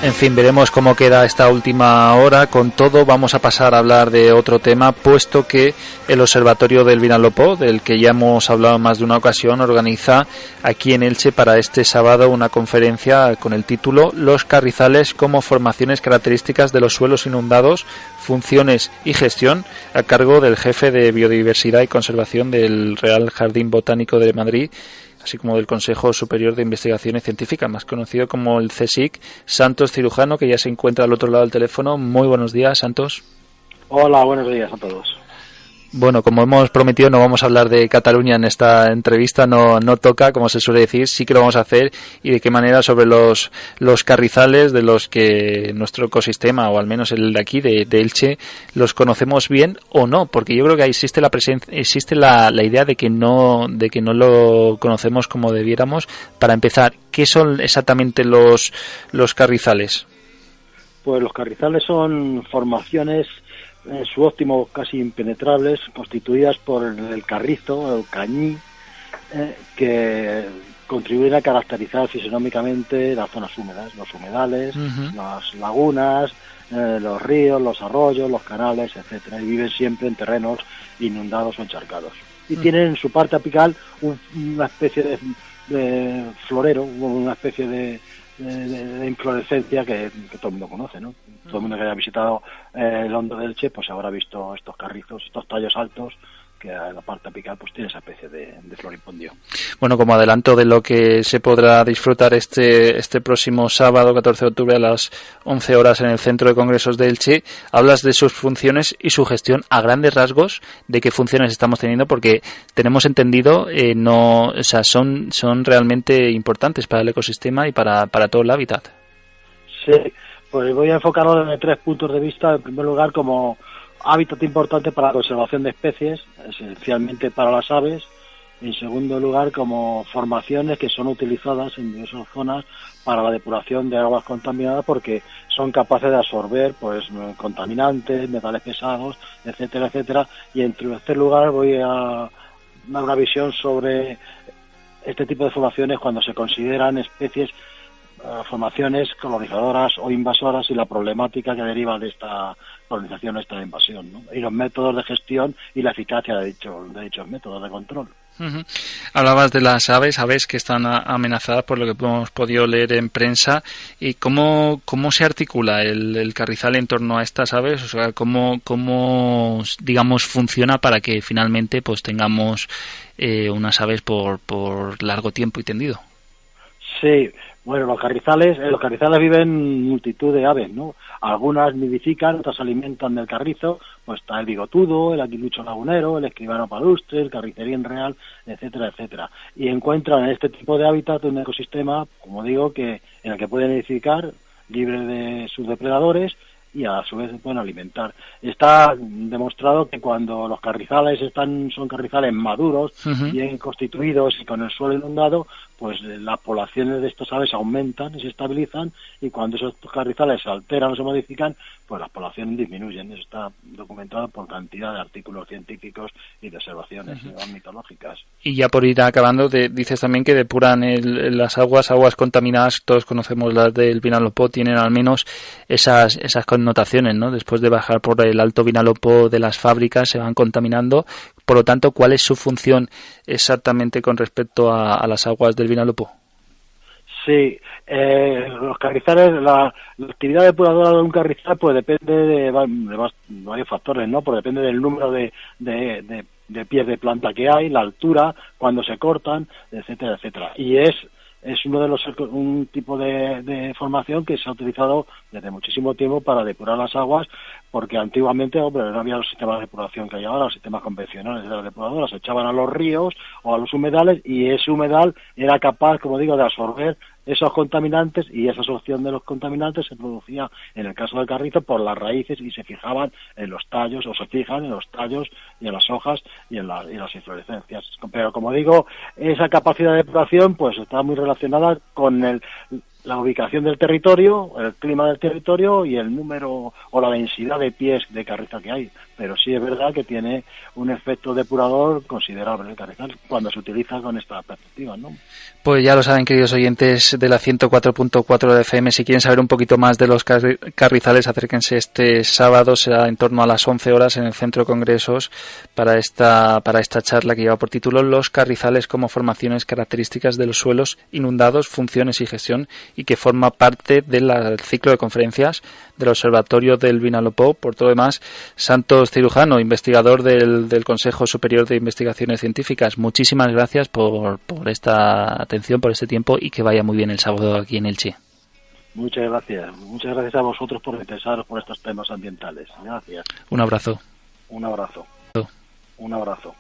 En fin, veremos cómo queda esta última hora. Con todo, vamos a pasar a hablar de otro tema, puesto que el Observatorio del Vinalopó, del que ya hemos hablado más de una ocasión, organiza aquí en Elche para este sábado una conferencia con el título Los carrizales como formaciones características de los suelos inundados, funciones y gestión, a cargo del jefe de Biodiversidad y Conservación del Real Jardín Botánico de Madrid, así como del Consejo Superior de Investigaciones Científicas, más conocido como el CSIC, Santos Cirujano, que ya se encuentra al otro lado del teléfono. Muy buenos días, Santos. Hola, buenos días a todos. Bueno, como hemos prometido, no vamos a hablar de Cataluña en esta entrevista, no toca, como se suele decir, sí que lo vamos a hacer, y de qué manera sobre los carrizales de los que nuestro ecosistema, o al menos el de aquí, de Elche, los conocemos bien o no, porque yo creo que existe la idea de que no lo conocemos como debiéramos. Para empezar, ¿qué son exactamente los carrizales? Pues los carrizales son formaciones en su óptimo casi impenetrables, constituidas por el carrizo, el cañí, que contribuyen a caracterizar fisionómicamente las zonas húmedas, los humedales, las lagunas, los ríos, los arroyos, los canales, etcétera, y viven siempre en terrenos inundados o encharcados. Y tienen en su parte apical una especie de florero, una especie de inflorescencia que todo el mundo conoce, ¿no? Todo el mundo que haya visitado el Hondo de Elche pues habrá visto estos carrizos, estos tallos altos, que en la parte apical pues tiene esa especie de floripondio. Bueno, como adelanto de lo que se podrá disfrutar este próximo sábado, 14 de octubre, a las 11 horas en el Centro de Congresos de Elche, hablas de sus funciones y su gestión a grandes rasgos, de qué funciones estamos teniendo, porque tenemos entendido, son realmente importantes para el ecosistema y para todo el hábitat. Sí, pues voy a enfocarlo desde 3 puntos de vista. En primer lugar, como hábitat importante para la conservación de especies, esencialmente para las aves. En segundo lugar, como formaciones que son utilizadas en diversas zonas para la depuración de aguas contaminadas, porque son capaces de absorber pues contaminantes, metales pesados, etcétera, etcétera. Y en tercer lugar voy a dar una visión sobre este tipo de formaciones cuando se consideran especies, formaciones colonizadoras o invasoras, y la problemática que deriva de esta colonización, esta invasión, ¿no? Y los métodos de gestión y la eficacia de dichos métodos de control. Uh-huh. Hablabas de las aves que están amenazadas por lo que hemos podido leer en prensa. ¿Y cómo se articula el carrizal en torno a estas aves? O sea, ¿cómo digamos funciona para que finalmente pues tengamos unas aves por largo tiempo y tendido? Sí, bueno, los carrizales viven multitud de aves, ¿no? Algunas nidifican, otras se alimentan del carrizo, pues está el bigotudo, el aguilucho lagunero, el escribano palustre, el carricerín real, etcétera, etcétera. Y encuentran en este tipo de hábitat un ecosistema, como digo, en el que pueden nidificar libres de sus depredadores y a su vez se pueden alimentar. Está demostrado que cuando los carrizales son carrizales maduros, bien constituidos y con el suelo inundado, pues las poblaciones de estas aves aumentan y se estabilizan, y cuando esos carrizales se alteran o se modifican, pues las poblaciones disminuyen. Eso está documentado por cantidad de artículos científicos y de observaciones ornitológicas. Y ya por ir acabando, dices también que depuran las aguas contaminadas. Todos conocemos las del Vinalopó, tienen al menos esas connotaciones, ¿no? Después de bajar por el Alto Vinalopó de las fábricas se van contaminando. Por lo tanto, ¿cuál es su función exactamente con respecto a las aguas del Vinalopó? Sí, los carrizales, la actividad depuradora de un carrizal pues depende de varios factores, ¿no? Pues depende del número de pies de planta que hay, la altura, cuando se cortan, etcétera, etcétera. Y es un tipo de formación que se ha utilizado desde muchísimo tiempo para depurar las aguas, porque antiguamente, no había los sistemas de depuración que hay ahora, los sistemas convencionales de las depuradoras, se echaban a los ríos o a los humedales, y ese humedal era capaz, como digo, de absorber esos contaminantes, y esa absorción de los contaminantes se producía, en el caso del carrizo, por las raíces, y se fijaban en los tallos, o se fijan en los tallos y en las hojas y en las inflorescencias. Pero, como digo, esa capacidad de depuración pues está muy relacionada con la ubicación del territorio, el clima del territorio y el número o la densidad de pies de carrizo que hay. Pero sí es verdad que tiene un efecto depurador considerable el carrizal cuando se utiliza con esta perspectiva, ¿no? Pues ya lo saben, queridos oyentes de la 104.4 de FM, si quieren saber un poquito más de los carrizales, acérquense este sábado, será en torno a las 11 horas en el Centro de Congresos para esta charla que lleva por título Los carrizales como formaciones características de los suelos inundados, funciones y gestión, y que forma parte del ciclo de conferencias del Observatorio del Vinalopó. Por todo lo demás, Santos Cirujano, investigador del Consejo Superior de Investigaciones Científicas, muchísimas gracias por esta atención, por este tiempo, y que vaya muy bien el sábado aquí en Elche. Muchas gracias a vosotros por interesaros por estos temas ambientales. Gracias. Un abrazo. Un abrazo. Un abrazo.